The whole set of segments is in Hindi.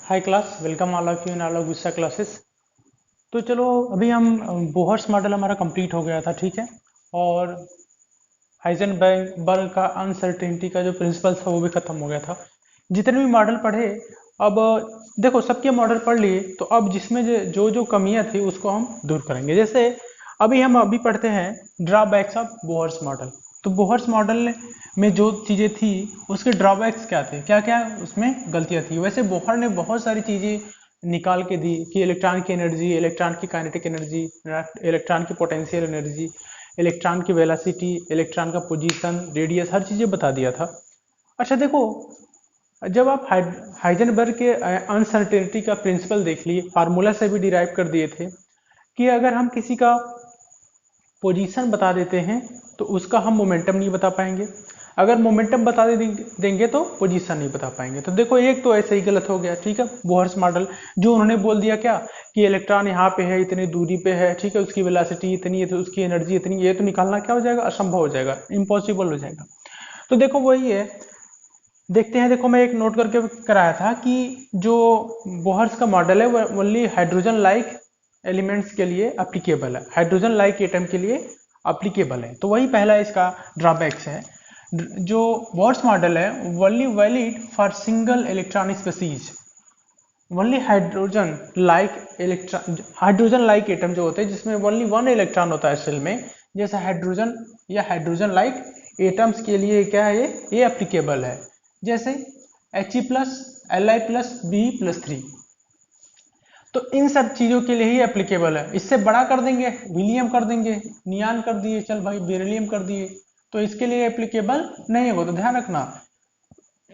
High class, welcome all of you in all of गुस्सा क्लासेस। तो चलो अभी हम बोहर्स मॉडल हमारा कंप्लीट हो गया था, ठीक है। और हाइजेनबर्ग का अनसर्टेनिटी का जो प्रिंसिपल था वो भी खत्म हो गया था। जितने भी मॉडल पढ़े, अब देखो सबके मॉडल पढ़ लिए, तो अब जिसमें जो जो कमियां थी उसको हम दूर करेंगे। जैसे हम अभी पढ़ते हैं ड्रॉबैक्स ऑफ बोहर्स मॉडल। तो बोहर्स मॉडल में जो चीज़ें थी उसके ड्रॉबैक्स क्या थे, क्या क्या उसमें गलतियां थी। वैसे बोहर ने बहुत सारी चीज़ें निकाल के दी कि इलेक्ट्रॉन की एनर्जी, इलेक्ट्रॉन की काइनेटिक एनर्जी, इलेक्ट्रॉन की पोटेंशियल एनर्जी, इलेक्ट्रॉन की वेलोसिटी, इलेक्ट्रॉन का पोजीशन, रेडियस, हर चीज़ें बता दिया था। अच्छा देखो, जब आप हाइजेनबर्ग के अनसर्टेनिटी का प्रिंसिपल देख लिए, फार्मूला से भी डिराइव कर दिए थे कि अगर हम किसी का पोजीशन बता देते हैं तो उसका हम मोमेंटम नहीं बता पाएंगे, अगर मोमेंटम बता देंगे तो पोजीशन नहीं बता पाएंगे। तो देखो एक तो ऐसे ही गलत हो गया, ठीक है। बोहर्स मॉडल जो उन्होंने बोल दिया क्या कि इलेक्ट्रॉन यहाँ पे है, इतनी दूरी पे है, ठीक है, उसकी वेलोसिटी इतनी है तो उसकी एनर्जी इतनी, ये तो निकालना क्या हो जाएगा, असंभव हो जाएगा, इम्पॉसिबल हो जाएगा। तो देखो वही है, देखते हैं। देखो मैं एक नोट करके कराया था कि जो बोहर्स का मॉडल है वो ओनली हाइड्रोजन लाइक एलिमेंट्स के लिए अप्लीकेबल है, हाइड्रोजन लाइक एटम के लिए अप्लीकेबल है। तो वही पहला इसका ड्रॉबैक्स है। जो बोहर्स मॉडल है only valid for single electron species, only hydrogen like atom जो होते हैं जिसमें ओनली वन इलेक्ट्रॉन होता है सेल में, जैसे हाइड्रोजन या हाइड्रोजन लाइक एटम्स के लिए क्या है, ये एप्लीकेबल है। जैसे He plus Li plus B plus 3, तो इन सब चीजों के लिए ही एप्लीकेबल है। इससे बड़ा कर देंगे, हीलियम कर देंगे, नियान कर दिए, चल भाई बेरिलियम कर दिए, तो इसके लिए एप्लीकेबल नहीं होगा। तो ध्यान रखना,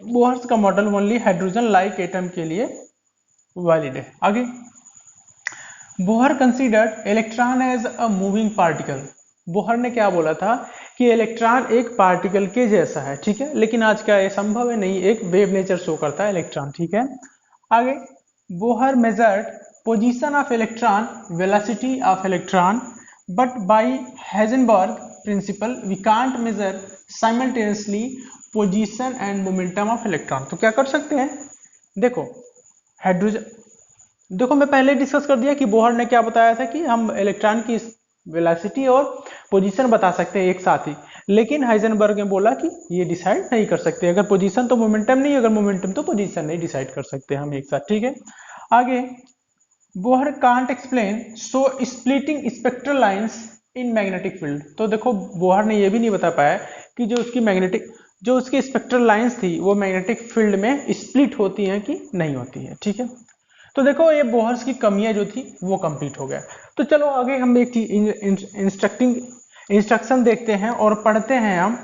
बोहर्स का model only hydrogen like atom के लिए वैलिड है। आगे, Bohr considered electron as a moving particle. Bohr ने क्या बोला था कि इलेक्ट्रॉन एक पार्टिकल के जैसा है, ठीक है, लेकिन आज क्या ये संभव है, नहीं, एक वेव नेचर शो करता है इलेक्ट्रॉन, ठीक है। आगे, Bohr measured position of electron, velocity of electron, but by Heisenberg principle we can't measure simultaneously position and momentum of electron. तो क्या कर सकते हैं, देखो हाइड्रोजन, देखो मैं पहले डिस्कस कर दिया कि बोहर ने क्या बताया था कि हम इलेक्ट्रॉन की वेलोसिटी और पोजीशन बता सकते हैं एक साथ ही, लेकिन हाइजेनबर्ग ने बोला कि ये डिसाइड नहीं कर सकते, अगर पोजीशन तो मोमेंटम नहीं, अगर मोमेंटम तो पोजीशन नहीं डिसाइड कर सकते हम एक साथ, ठीक है। आगे, Bohr can't explain so splitting spectral lines in magnetic field. तो देखो बोहर ने ये भी नहीं बता पाया कि जो उसकी स्पेक्ट्रल लाइंस थी वो मैग्नेटिक फील्ड में स्प्लिट होती हैं कि नहीं होती है, ठीक है। तो देखो ये बोहर्स की कमियां जो थी वो कंप्लीट हो गया। तो चलो आगे हम एक इंस्ट्रक्शन देखते हैं और पढ़ते हैं हम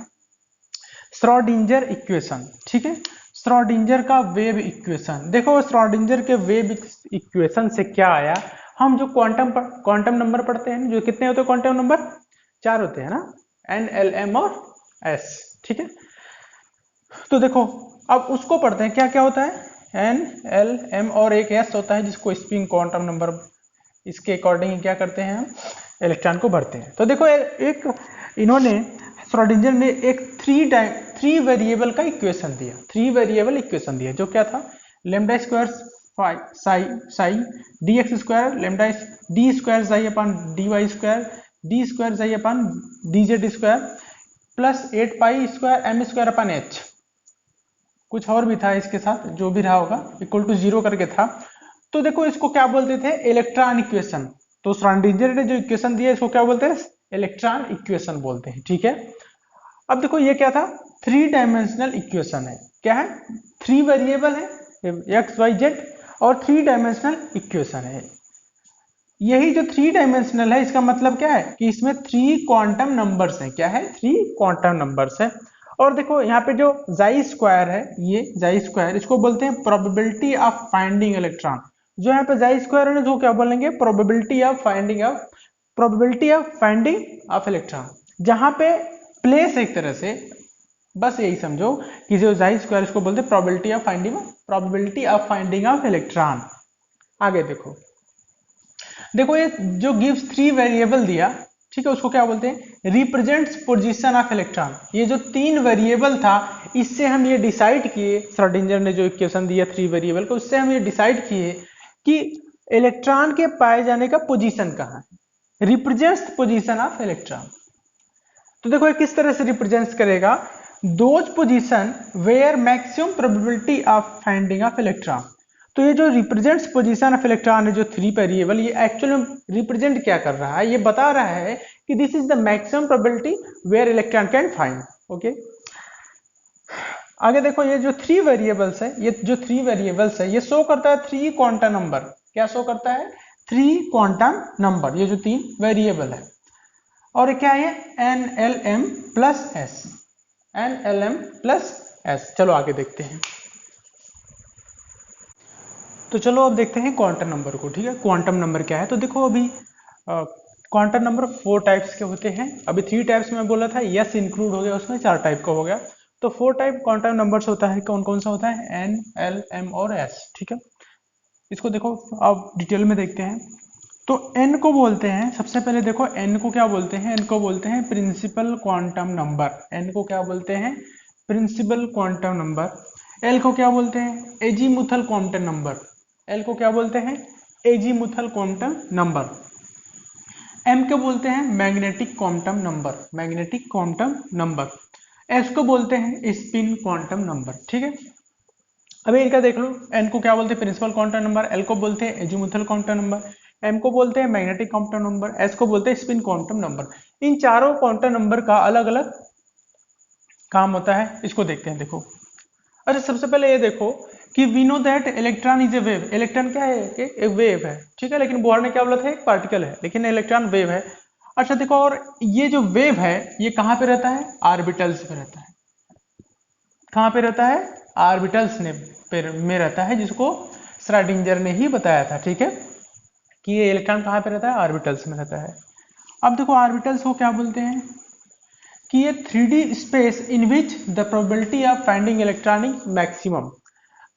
श्रोडिंगर इक्वेशन, ठीक है। श्रोडिंगर का वेव इक्वेशन, देखो श्रोडिंगर के वेव इक्वेशन से क्या आया, हम जो क्वांटम नंबर पढ़ते हैं, जो कितने होते हैं क्वांटम नंबर, 4 होते हैं ना, N L M और S, ठीक है। तो देखो अब उसको पढ़ते हैं, क्या क्या होता है, N L M और एक S होता है जिसको स्पिन क्वांटम नंबर, इसके अकॉर्डिंग क्या करते हैं हम इलेक्ट्रॉन को भरते हैं। तो देखो एक इन्होंने श्रोडिंगर ने एक थ्री वेरिएबल का इक्वेशन दिया, थ्री वेरिएबल इक्वेशन दिया, जो क्या था, lambda square psi D X square lambda D square psi upon D Y square D square psi upon D Z square plus 8 pi square M square upon H, कुछ और भी था इसके साथ, जो भी रहा होगा, इक्वल टू 0 करके था। तो देखो इसको क्या बोलते थे, इलेक्ट्रॉन इक्वेशन। तो श्रोडिंगर ने जो इक्वेशन दिया इसको क्या बोलते हैं, इलेक्ट्रॉन इक्वेशन बोलते हैं, ठीक है। अब देखो ये क्या था, थ्री डायमेंशनल इक्वेशन है, क्या है, थ्री वेरिएबल है एक्स वाई जेड और थ्री डायमेंशनल इक्वेशन है। यही जो थ्री डायमेंशनल है इसका मतलब क्या है कि इसमें थ्री क्वांटम नंबर्स हैं, क्या है, थ्री क्वांटम नंबर्स है। और देखो यहाँ पे जो जाई स्क्वायर है, ये जाई स्क्वायर, इसको बोलते हैं प्रोबेबिलिटी ऑफ फाइंडिंग इलेक्ट्रॉन। जो यहाँ पे जाई स्क्वायर है इसको क्या बोलेंगे, probability of finding of electron. जहां पे प्लेस एक तरह से बस यही समझो कि जो जाई स्क्वायर इसको बोलते हैं probability of finding of electron. आगे देखो, देखो ये जो गिव्स थ्री वेरिएबल दिया, ठीक है, उसको क्या बोलते हैं, रिप्रेजेंट्स पोजीशन ऑफ इलेक्ट्रॉन। ये जो 3 वेरिएबल था, इससे हम ये डिसाइड किए, श्रोडिंगर ने जो इक्वेशन दिया 3 वेरिएबल को, उससे हम ये डिसाइड किए कि इलेक्ट्रॉन के पाए जाने का पोजीशन कहाँ है, रिप्रेजेंट्स पोजीशन ऑफ इलेक्ट्रॉन। तो देखो ये किस तरह से रिप्रेजेंट्स करेगा, those position where maximum probability of finding of electron. तो ये जो रिप्रेजेंट्स पोजीशन ऑफ इलेक्ट्रॉन है, जो 3 वेरिएबल, ये एक्चुअली में रिप्रेजेंट क्या कर रहा है, ये बता रहा है कि this is the maximum probability where electron can find. Okay, आगे देखो, ये जो 3 वेरिएबल्स है, ये जो 3 वेरिएबल्स है, ये शो करता है 3 क्वांटम नंबर। क्या शो करता है, 3 क्वांटम नंबर, ये जो 3 वेरिएबल है। और क्या है, NLM plus S, NLM plus S. चलो आगे देखते हैं। तो चलो अब देखते हैं क्वांटम नंबर को। ठीक है, क्वांटम नंबर क्या है, तो देखो अभी क्वांटम नंबर 4 टाइप्स के होते हैं। अभी 3 टाइप्स में बोला था, यस इंक्लूड हो गया उसमें, 4 टाइप का हो गया। तो 4 टाइप क्वांटम नंबर्स होता है, कौन कौन सा होता है, N, L, M और S। ठीक है, इसको देखो अब डिटेल में देखते हैं। तो N को बोलते हैं, सबसे पहले देखो N को क्या बोलते हैं, N को बोलते हैं प्रिंसिपल क्वांटम नंबर। N को क्या बोलते हैं, प्रिंसिपल क्वांटम नंबर। L को क्या बोलते हैं, एजीमुथल क्वांटम नंबर। L को क्या बोलते हैं, एजीमुथल क्वांटम नंबर। M को बोलते हैं magnetic quantum number, magnetic quantum number. S को बोलते हैं स्पिन क्वांटम नंबर। ठीक है, अभी इनका देख लो, N को क्या बोलते हैं, प्रिंसिपल क्वांटम नंबर। L को बोलते हैं एजीमुथल क्वांटम नंबर। M को बोलते हैं मैग्नेटिक क्वांटम नंबर। S को बोलते हैं स्पिन क्वांटम नंबर। इन चारों क्वांटम नंबर का अलग अलग काम होता है, इसको देखते हैं। देखो, अच्छा सबसे पहले ये देखो कि we know that electron is a wave. Electron क्या है, कि एक वेव है। ठीक है, लेकिन बोहर ने क्या बोला था, एक पार्टिकल है, लेकिन इलेक्ट्रॉन वेव है। अच्छा देखो, और ये जो वेव है, ये कहाँ पे रहता है, ऑर्बिटल्स पे रहता है। कहाँ पे रहता है, ऑर्बिटल्स में रहता है, जिसको श्रोडिंगर ने ही बताया था। ठीक है, कि ये इलेक्ट्रॉन कहाँ पे रहता है, ऑर्बिटल्स में रहता है। अब देखो ऑर्बिटल्स को क्या बोलते हैं, कि ये 3D space in which the probability of finding electronic maximum.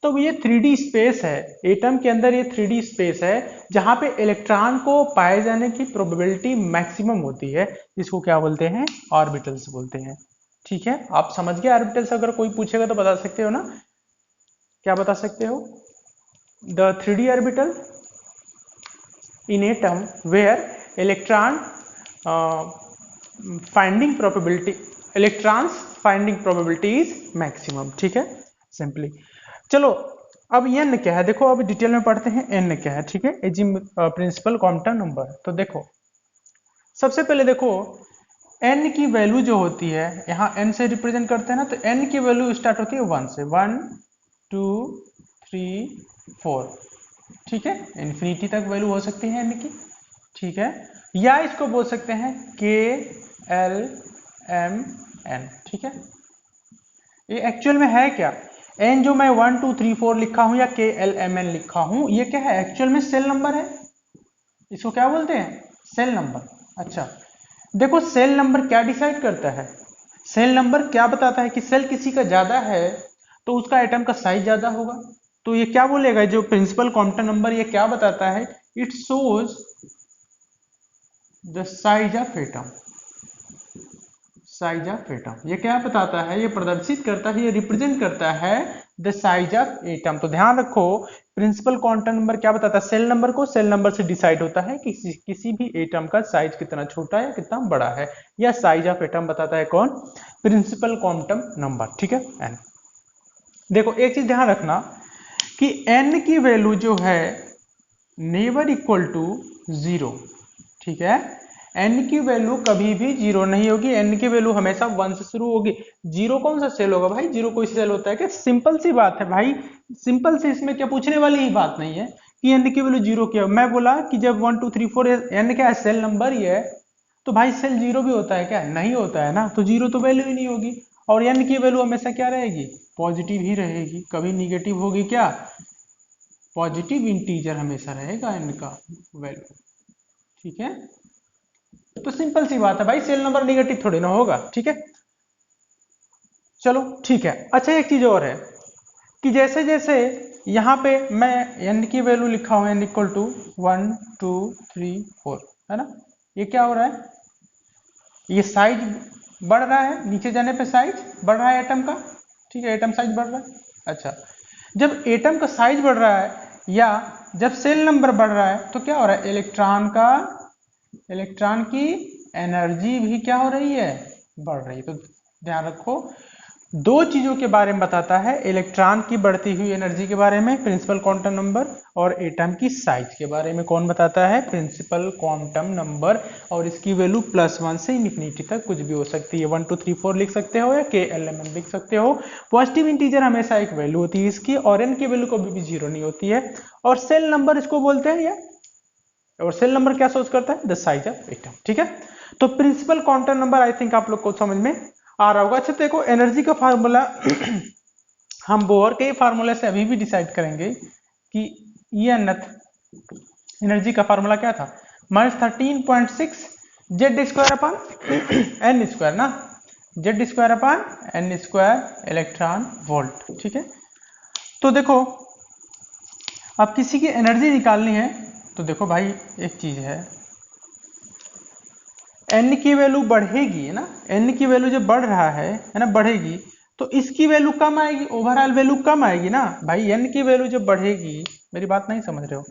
तो ये 3D स्पेस है, एटम के अंदर ये 3D स्पेस है, जहां पे इलेक्ट्रॉन को पाए जाने की प्रोबेबिलिटी मैक्सिमम होती है, जिसको क्या बोलते हैं, ऑर्बिटल्स बोलते हैं। ठीक है, आप समझ गए ऑर्बिटल्स, अगर कोई पूछेगा तो बता सकते हो ना, क्या बता सकते हो, the 3D orbital in atom where electron finding probability, electrons finding probability is maximum. ठीक है, सिंपली। चलो अब n क्या है, देखो अब डिटेल में पढ़ते हैं n क्या है। ठीक है, प्रिंसिपल क्वांटम नंबर। तो देखो सबसे पहले देखो n की वैल्यू जो होती है, यहाँ n से रिप्रेजेंट करते हैं ना, तो n की वैल्यू स्टार्ट होती है 1 से, 1 2 3 4। ठीक है, इन्फिनिटी तक वैल्यू हो सकती है n की। ठीक है, या इसको बोल सकते हैं k l m n। ठीक है, ये एक्चुअल में है क्या, n जो मैं 1 2 3 4 लिखा हूं या k l m n लिखा हूं, ये क्या है, एक्चुअल में सेल नंबर है। इसको क्या बोलते हैं, सेल नंबर। अच्छा देखो, सेल नंबर क्या डिसाइड करता है, सेल नंबर क्या बताता है कि सेल किसी का ज्यादा है तो उसका एटम का साइज ज्यादा होगा। तो ये क्या बोलेगा, जो प्रिंसिपल क्वांटम नंबर, ये क्या बताता है, it shows the size of atom, size of atom. ये क्या बताता है, ये प्रदर्शित करता है, ये रिप्रेजेंट करता है द साइज ऑफ एटम। तो ध्यान रखो, प्रिंसिपल क्वांटम नंबर क्या बताता है, सेल नंबर को, सेल नंबर से डिसाइड होता है कि किसी भी एटम का साइज कितना छोटा है कितना बड़ा है, या साइज ऑफ एटम बताता है कौन, प्रिंसिपल क्वांटम नंबर। ठीक है, एन। देखो एक चीज ध्यान रखना कि एन की वैल्यू जो है नेवर इक्वल टू 0। ठीक है, n की वैल्यू कभी भी 0 नहीं होगी, n की वैल्यू हमेशा 1 से शुरू होगी। 0 कौन सा सेल होगा भाई, 0 कोई सेल होता है क्या, सिंपल सी बात है भाई, सिंपल सी, इसमें क्या पूछने वाली ही बात नहीं है कि n की वैल्यू 0 क्या। मैं बोला कि जब 1 2 3 4 n क्या है, सेल नंबर ही है, तो भाई सेल 0 भी होता है क्या, नहीं होता है ना, तो 0 तो वैल्यू ही नहीं होगी। और n की वैल्यू हमेशा क्या रहेगी, पॉजिटिव ही रहेगी, कभी निगेटिव होगी क्या, पॉजिटिव इंटीजर हमेशा रहेगा n का वैल्यू। ठीक है, तो सिंपल सी बात है भाई, सेल नंबर निगेटिव थोड़ी ना होगा। ठीक है, चलो ठीक है। अच्छा एक चीज और है कि जैसे जैसे यहाँ पे मैं n की वैल्यू लिखा हूं, n इक्वल टू 1 2 3 4, है ना, ये क्या हो रहा है, ये साइज बढ़ रहा है, नीचे जाने पे साइज बढ़ रहा है एटम का, ठीक है, एटम साइज बढ़ रहा है। अच्छा, जब एटम का साइज बढ़ रहा है या जब सेल नंबर बढ़ रहा है तो क्या हो रहा है, इलेक्ट्रॉन की एनर्जी भी क्या हो रही है, बढ़ रही है। तो ध्यान रखो, दो चीजों के बारे में बताता है, इलेक्ट्रॉन की बढ़ती हुई एनर्जी के बारे में प्रिंसिपल क्वांटम नंबर, और एटम की साइज के बारे में कौन बताता है, प्रिंसिपल क्वांटम नंबर। और इसकी वैल्यू +1 से इन्फिनिटी तक कुछ भी हो सकती है, 1 2 3 4 लिख सकते हो या KLMN लिख सकते हो। पॉजिटिव इंटीजर हमेशा एक वैल्यू होती है इसकी, और एन की वैल्यू कभी भी 0 नहीं होती है। और सेल नंबर इसको बोलते हैं, या और सेल नंबर क्या सोच करता है, द साइज ऑफ एटम, ठीक है। तो principal quantum number I think आप लोग को समझ में आ रहा होगा। अच्छा देखो, एनर्जी का फार्मूला हम बोर के फार्मूले से अभी भी डिसाइड करेंगे कि ये एनर्जी का फार्मूला क्या था, -13.6 Z² ना, Z² इलेक्ट्रॉन वोल्ट, ठीक है। तो देखो, अब किसी की एनर्जी निकालनी है तो देखो भाई, एक चीज है, एन की वैल्यू बढ़ेगी, है ना, एन की वैल्यू जब बढ़ रहा है ना, बढ़ेगी, तो इसकी वैल्यू कम आएगी, ओवरऑल वैल्यू कम आएगी ना भाई। एन की वैल्यू जब बढ़ेगी, मेरी बात नहीं समझ रहे हो,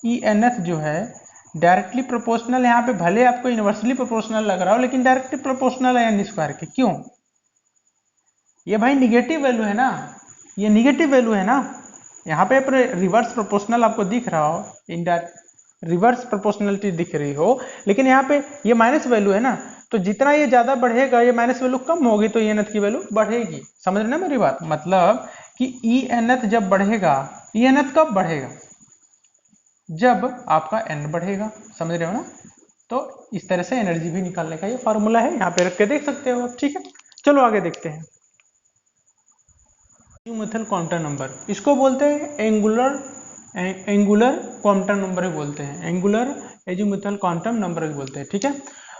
ENF जो है डायरेक्टली प्रोपोर्शनल, यहाँ पे भले आपको यूनिवर्सली प्रोपोर्शनल लग रहा हो, लेकिन डायरेक्टली प्रोपोर्शनल है N² के। क्यों? ये भाई निगेटिव वैल्यू है ना, ये निगेटिव वैल्यू है ना, यहाँ पे रिवर्स प्रोपोर्शनल आपको दिख रहा हो, इनडायरेक्ट रिवर्स प्रोपोर्शनलिटी दिख रही हो, लेकिन यहाँ पे ये माइनस वैल्यू है ना, तो जितना ये ज्यादा बढ़ेगा, ये माइनस वैल्यू कम होगी, तो ENF की वैल्यू बढ़ेगी। समझ रहे ना मेरी बात, मतलब कि ENF जब बढ़ेगा, ENF कब बढ़ेगा, जब आपका N बढ़ेगा, समझ रहे हो ना। तो इस तरह से एनर्जी भी निकालने का ये फॉर्मूला है, यहाँ पे रख के देख सकते हो आप, ठीक है। चलो आगे देखते हैं। एजीमुथल क्वांटम नंबर, इसको बोलते हैं एंगुलर क्वांटम नंबर ही बोलते हैं, एंगुलर एजीमुथल क्वांटम नंबर ही बोलते हैं, ठीक है।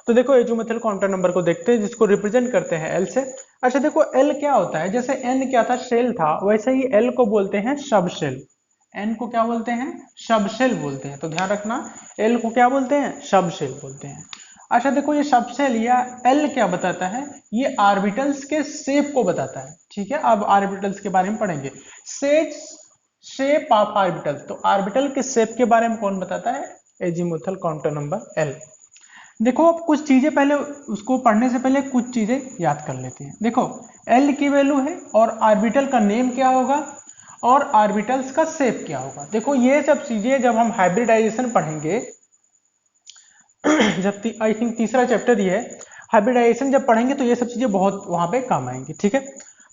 तो देखो, एजीमुथल क्वांटम नंबर को देखते हैं, जिसको रिप्रेजेंट करते हैं L से। अच्छा देखो, L क्या होता है, जैसे N क्या था, शेल था, वैसे ही L को बोलते हैं सब शेल। N को क्या बोलते हैं, सब शेल बोलते हैं। तो ध्यान रखना, L को क्या बोलते हैं, सब शेल बोलते हैं। अच्छा देखो, ये सब शेल या L क्या बताता है, ये ऑर्बिटल्स के शेप को बताता है, ठीक है। अब ऑर्बिटल्स के बारे में पढ़ेंगे, शेप ऑफ ऑर्बिटल। तो ऑर्बिटल के शेप के बारे में कौन बताता है, एजीमुथल क्वांटम नंबर L। देखो, अब कुछ चीजें पहले, उसको पढ़ने से पहले कुछ चीजें याद कर लेते हैं। देखो, L की वैल्यू है और ऑर्बिटल का नेम क्या होगा और ऑर्बिटल्स का शेप क्या होगा। देखो, ये सब चीजें जब हम हाइब्रिडाइजेशन पढ़ेंगे, जब आई थिंक तीसरा चैप्टर ये है, हाइब्रिडाइजेशन जब पढ़ेंगे तो ये सब चीजें बहुत वहां पे काम आएंगी, ठीक है।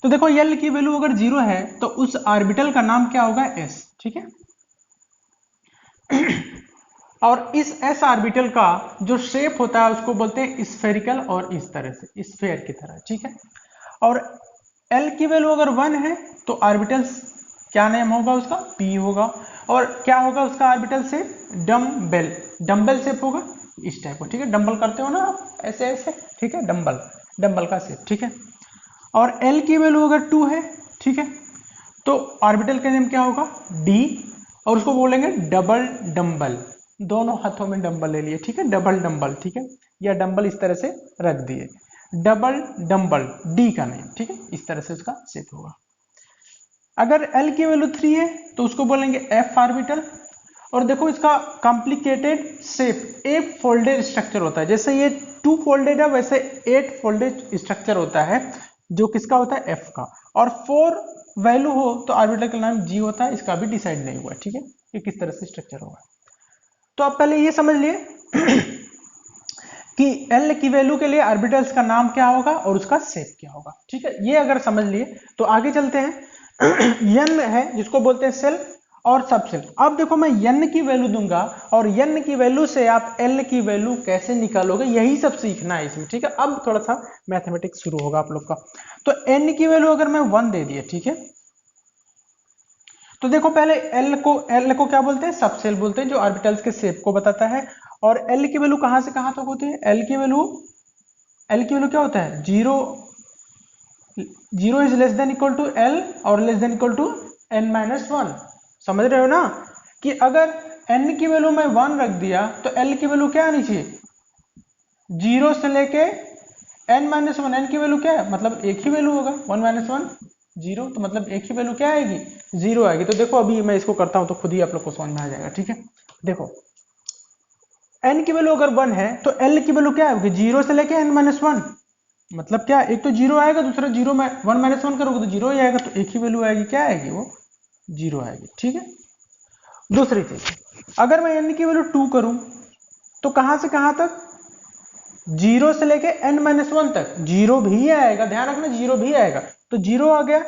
तो देखो, L की वैल्यू अगर 0 है तो उस ऑर्बिटल का नाम क्या होगा, S, ठीक है। और इस S ऑर्बिटल का जो शेप होता है उसको बोलते हैं स्फेरिकल, और इस तरह से स्फेयर की तरह, ठीक है। और L की वैल्यू अगर 1 है तो ऑर्बिटल्स क्या नेम होगा उसका, P होगा। और क्या होगा उसका orbital shape, dumbbell, dumbbell shape होगा, इस टाइप को, ठीक है। डंबल करते हो ना आप, ऐसे ऐसे, ठीक है, डंबल, डंबल का शेप, ठीक है। और L की वैल्यू अगर 2 है, ठीक है, तो ऑर्बिटल का नेम क्या होगा, D, और उसको बोलेंगे डबल डंबल, दोनों हाथों में डंबल ले लिए, ठीक है, डबल डंबल, ठीक है, या डंबल इस तरह से रख दिए, डबल डंबल, D का नेम, ठीक है, इस तरह से उसका शेप होगा। अगर L की वैल्यू 3 है तो उसको बोलेंगे F ऑर्बिटल। और देखो, इसका कॉम्प्लिकेटेड शेप 8 फोल्डेड स्ट्रक्चर होता है, जैसे ये 2 फोल्डेड है वैसे 8 फोल्डेड स्ट्रक्चर होता है, जो किसका होता है, F का। और 4 वैल्यू हो तो ऑर्बिटल का नाम G होता है, इसका भी डिसाइड नहीं हुआ, ठीक है, ये किस तरह से स्ट्रक्चर होगा। तो आप पहले ये समझ लिए कि L की वैल्यू के लिए ऑर्बिटल्स का नाम क्या होगा और उसका शेप क्या होगा, ठीक है। ये अगर समझ लिए तो आगे चलते हैं। N है जिसको बोलते हैं सेल और सब सेल। अब देखो, मैं N की वैल्यू दूंगा और N की वैल्यू से आप L की वैल्यू कैसे निकालोगे, यही सब सीखना है इसमें, ठीक है। अब थोड़ा सा मैथमेटिक्स शुरू होगा आप लोग का। तो N की वैल्यू अगर मैं 1 दे दिया, ठीक है, तो देखो पहले L को क्या बोलते हैं, सब सेल बोलते हैं, जो ऑर्बिटल्स के शेप को बताता है। और L की वैल्यू कहां से कहां तक होती है, L की वैल्यू क्या होता है, 0 is less than equal to L और less than equal to n-1। समझ रहे हो ना, कि अगर n की वैल्यू में 1 रख दिया तो L की वैल्यू क्या आनी चाहिए, 0 से लेके n माइनस वन, एन की वैल्यू क्या है, मतलब एक ही वैल्यू होगा, 1 माइनस वन 0, तो मतलब एक ही वैल्यू क्या आएगी, 0 आएगी। तो देखो अभी मैं इसको करता हूं तो खुद ही आप लोग को समझ में आ जाएगा, ठीक है। देखो n की वैल्यू अगर 1 है तो l की वैल्यू क्या है, 0 से लेके n माइनस वन, मतलब क्या, एक तो 0 आएगा, दूसरा 0 में 1 माइनस वन करोगे तो 0 ही आएगा, तो एक ही वैल्यू आएगी, क्या आएगी, वो 0 आएगी, ठीक है। दूसरी चीज, अगर मैं n की वैल्यू 2 करूं तो कहां से कहां तक, 0 से लेके n माइनस वन तक 0 भी आएगा, ध्यान रखना 0 भी आएगा, तो 0 आ गया।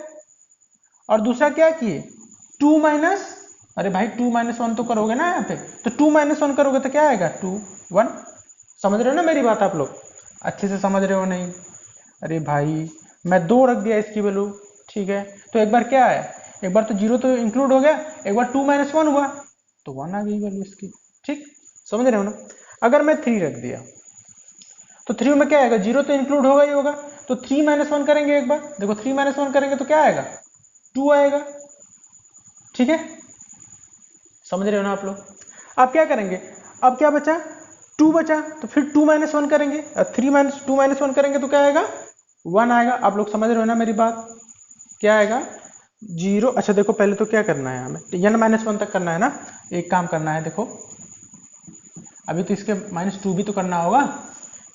और दूसरा क्या किए, 2 माइनस, अरे भाई 2 माइनस वन तो करोगे ना यहाँ पे, तो 2 माइनस वन करोगे तो क्या आएगा, 2 1। समझ रहे हो ना मेरी बात, आप लोग अच्छे से समझ रहे हो नहीं, अरे भाई मैं 2 रख दिया इसकी वैल्यू, ठीक है, तो एक बार क्या है, एक बार तो 0 तो इंक्लूड हो गया, एक बार 2 माइनस वन हुआ तो 1 आ गई वैल्यू इसकी, ठीक, समझ रहे हो ना। अगर मैं 3 रख दिया तो 3 में क्या आएगा, 0 तो इंक्लूड होगा ही होगा, तो 3 माइनस वन करेंगे एक बार, देखो 3 माइनस वन करेंगे तो क्या आएगा, 2 आएगा, ठीक है, समझ रहे हो ना आप लोग। अब क्या करेंगे, अब क्या बचा, 2 बचा, तो फिर 2 माइनस वन करेंगे, 3 माइनस 2 माइनस वन करेंगे तो क्या आएगा, 1 आएगा। आप लोग समझ रहे हो ना मेरी बात, क्या आएगा, 0। अच्छा देखो पहले तो क्या करना है हमें, n माइनस वन तक करना है ना, एक काम करना है, देखो अभी तो इसके -2 भी तो करना होगा,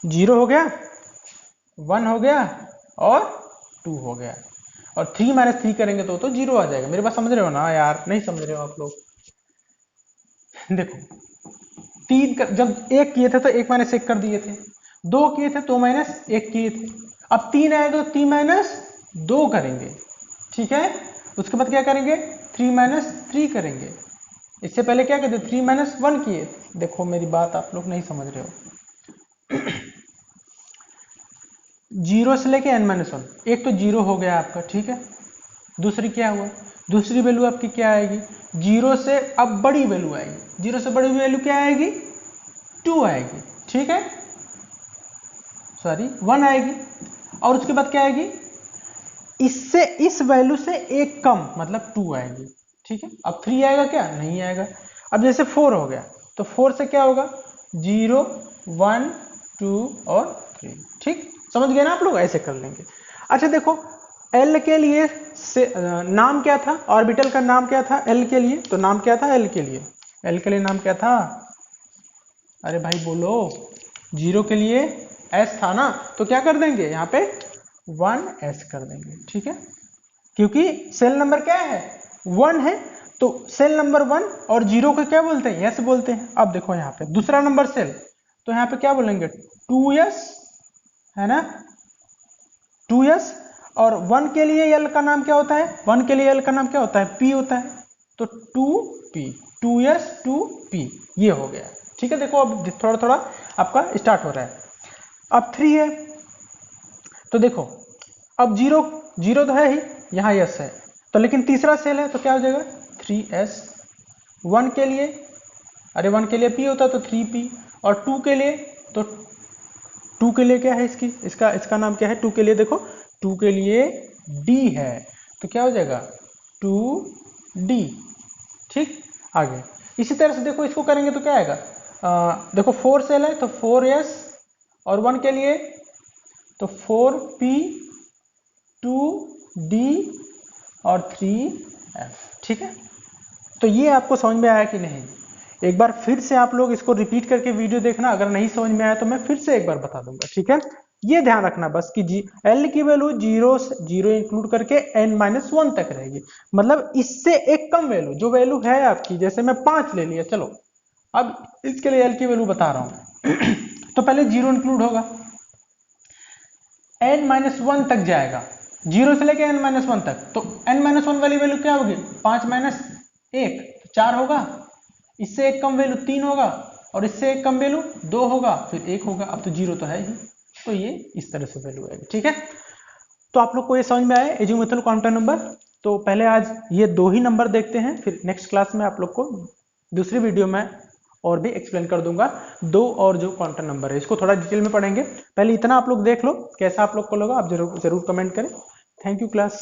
0 हो गया, 1 हो गया और 2 हो गया, और 3 माइनस 3 करेंगे तो 0 आ जाएगा। मेरी बात समझ रहे हो ना यार, नहीं समझ रहे हो आप लोग। देखो 3 जब 1 किए थे तो 1 माइनस 1 कर दिए थे, 2 किए थे 2 माइनस 1 किए थे, अब 3 आएगा तो 3 माइनस 2 करेंगे, ठीक है, उसके बाद क्या करेंगे, 3 माइनस 3 करेंगे, इससे पहले क्या कहते 3 माइनस 1 किए। देखो मेरी बात आप लोग नहीं समझ रहे हो। 0 से लेके n माइनस वन, एक तो 0 हो गया आपका, ठीक है, दूसरी क्या हुआ, दूसरी वैल्यू आपकी क्या आएगी, 0 से अब बड़ी वैल्यू आएगी, 0 से बड़ी वैल्यू क्या आएगी, 2 आएगी, ठीक है, सॉरी 1 आएगी, और उसके बाद क्या आएगी, इससे इस वैल्यू से एक कम, मतलब 2 आएगी, ठीक है। अब 3 आएगा क्या, नहीं आएगा। अब जैसे 4 हो गया तो 4 से क्या होगा, 0 1 2 और 3, ठीक, समझ गए ना आप लोग, ऐसे कर लेंगे। अच्छा देखो L के लिए से नाम क्या था, ऑर्बिटल का नाम क्या था L के लिए, तो नाम क्या था L के लिए, L के लिए नाम क्या था, अरे भाई बोलो, 0 के लिए S था ना, तो क्या कर देंगे यहाँ पे 1S कर देंगे, ठीक है, क्योंकि सेल नंबर क्या है 1 है, तो सेल नंबर 1 और 0 को क्या बोलते हैं, S बोलते हैं। अब देखो यहाँ पे दूसरा नंबर सेल, तो यहाँ पे क्या बोलेंगे 2S, है ना, 2S, और 1 के लिए L का नाम क्या होता है, 1 के लिए L का नाम क्या होता है, P होता है, तो 2P, 2S 2P, ये हो गया, ठीक है। देखो अब थोड़ा थोड़ा आपका स्टार्ट हो रहा है। अब 3 है, तो देखो अब 0 0 तो है ही, यहाँ S है, तो लेकिन तीसरा सेल है तो क्या हो जाएगा 3S। 1 के लिए, अरे 1 के लिए P होता है तो 3P, और 2 के लिए, तो 2 के लिए क्या है इसका नाम क्या है, 2 के लिए देखो 2 के लिए D है, तो क्या हो जाएगा 2D, ठीक, आगे इसी तरह से देखो इसको करेंगे तो क्या आएगा, देखो 4 सेल है तो 4S, और 1 के लिए तो 4P 2D और 3F, ठीक है। तो ये आपको समझ में आया कि नहीं, एक बार फिर से आप लोग इसको रिपीट करके वीडियो देखना, अगर नहीं समझ में आया तो मैं फिर से एक बार बता दूंगा, ठीक है। ये ध्यान रखना बस कि L की वैल्यू 0 इंक्लूड करके n-1 तक रहेगी, मतलब इससे एक कम वैल्यू, जो वैल्यू है आपकी, जैसे मैं 5 ले लिया, चलो अब इसके लिए L की वैल्यू बता रहा हूं तो पहले 0 इंक्लूड होगा, n-1 तक जाएगा, 0 से लेके n-1 तक, तो n-1 वाली वैल्यू क्या होगी, 5 माइनस 1 4 होगा, इससे एक कम वैल्यू 3 होगा, और इससे एक कम वैल्यू 2 होगा, फिर 1 होगा, अब तो 0 तो है ही, तो ये इस तरह से वैल्यू आएगी, ठीक है। तो आप लोग को ये समझ में आया एजीमुथल क्वांटम नंबर। तो पहले आज ये 2 ही नंबर देखते हैं, फिर नेक्स्ट क्लास में आप लोग को दूसरी वीडियो में और भी एक्सप्लेन कर दूंगा 2 और जो क्वांटम नंबर है, इसको थोड़ा डिटेल में पढ़ेंगे। पहले इतना आप लोग देख लो, कैसा आप लोग को लगा आप जरूर कमेंट करें। Thank you class.